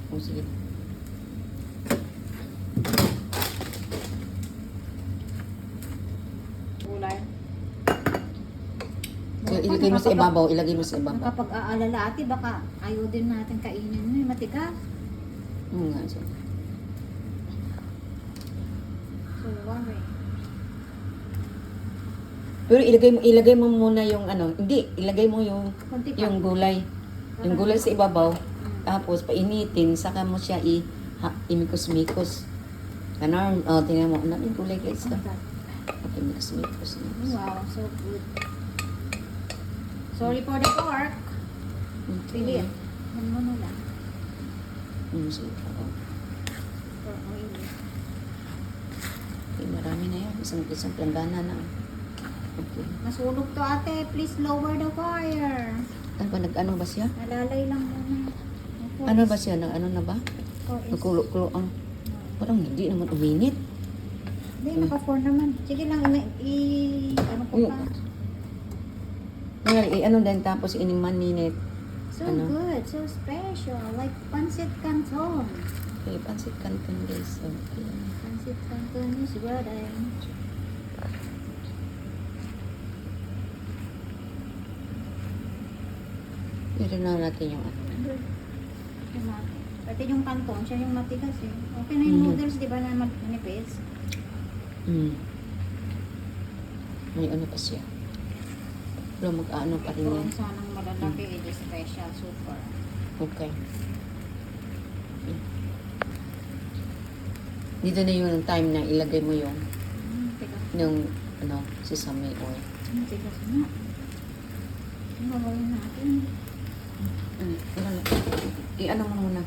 O, sige. Gulay. Ilagay mo sa ibabaw. Ilagay mo sa ibabaw. Nakapag-aalala ate, baka ayaw din natin kainin mo. Matigas. Nga siya. So, worry. Pero ilagay mo muna yung ano, hindi, ilagay mo yung Kunti pa. yung gulay. Yung gulay sa ibabaw. Tapos painitin, saka mo siya imikos-mikos. Ganon, tingnan mo. Ano yung gulay guys? Okay, mix-mikos. Wow, so good. Sorry for the pork. Pilit. Ano na lang. Sige. For oil. Okay, marami na yan. Isang planggana na. Okay. Nasunog to ate. Please lower the fire. Ano ba, nag-ano ba siya? Nalalay lang muna. Ano ba siya? Nag-ano na ba? Nagkulo-kulo ang... Parang hindi naman uminit. Hindi, naka-4 naman. Sige lang, ano ko pa. Ano din tapos in 1 minute. So Ano? good, so special. Like pancit canton. Okay, pancit canton guys. Okay. Pancit canton is ready. Ito na natin yung ano. Pati yung canton, siya yung matigas eh. Okay na yung noodles, di ba na manipis? May ano pa siya. Pero mag-ano pa rin yan. Kung sanang malalaki, it is special, super. Okay. Dito na yung time na ilagay mo yung Tigas. ano, sesame oil. Tigas na. Ano gagawin natin? I-ano mo muna.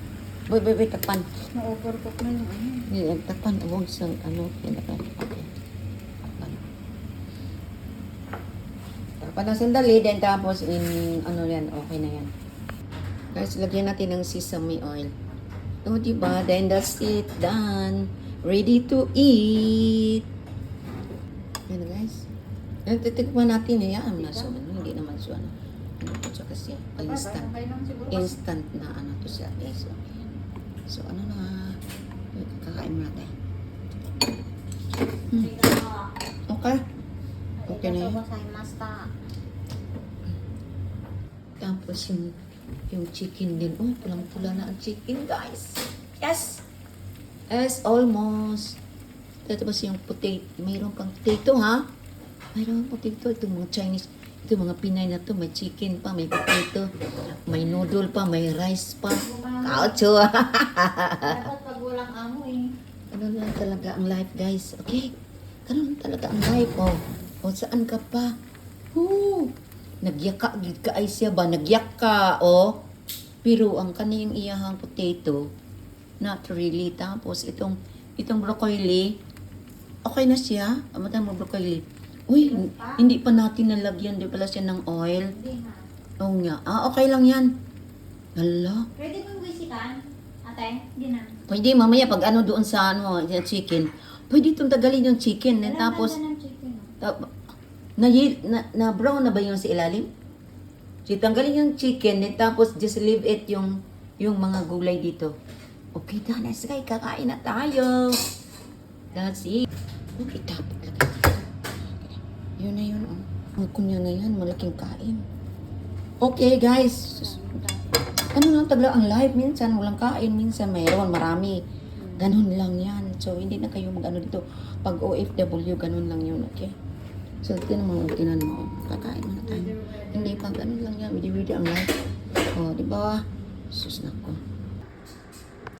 Boy, takpan. Na-overcook na yung ano. Takpan. Huwag sa ano. Okay. Takpan. Takpan ng sandali. Then tapos ano yan. Okay na yan. Guys, lagyan natin ng sesame oil. O, diba? Then that's it. Done. Ready to eat. Yan guys. Yan, titikman natin. Yan. Hindi naman so ano. Ano po siya kasi instant. Instant na ano to siya guys. Okay. So ano na. Kakain mo natin. Okay. Okay na yun. Tapos yung chicken din. Oh, pulang-pula na ang chicken guys. Yes! Yes, almost. Tapos yung potato. Mayroon pang potato ha? Mayroon pang potato. Itong mga Chinese. Ito mga Pinay na to, may chicken pa, may potato, may noodle pa, may rice pa. Kaucho! Dapat pag walang amo eh. Ano lang talaga ang life, guys. Okay? Ganun lang talaga ang life, oh. O, saan ka pa? Woo! Nagyaka, gid ka ay siya ba? Nagyak ka, oh. Pero ang kaniyang iyahang potato, not really. Tapos itong broccoli, okay na siya. Amatang mo broccoli. Uy, hindi pa natin nalagyan. Di pala siya ng oil. Hindi na. Oo nga. Okay lang yan. Hala. Pwede kong wisikan? Ate, hindi na. Pwede mamaya pag ano doon sa ano, sa chicken. Pwede itong tagalin yung chicken. And tapos, Ng chicken. na brown na ba yung sa ilalim? So, tanggalin yung chicken. And tapos, just leave it yung mga gulay dito. Okay, Danas, kay kakain na tayo. That's it. Okay, tapos lagay. Yun na yun, oh. Ang kunya na yan, malaking kain. Okay, guys. Ano lang tagla ang live? Minsan walang kain, minsan mayroon, marami. Ganun lang yan. So, hindi na kayo mag-ano dito. Pag OFW, ganun lang yun, okay? So, tinan mo, kakain na tayo. Hindi pa, ganun lang yan. Widi-widi ang live. O, di ba? Sus na ko.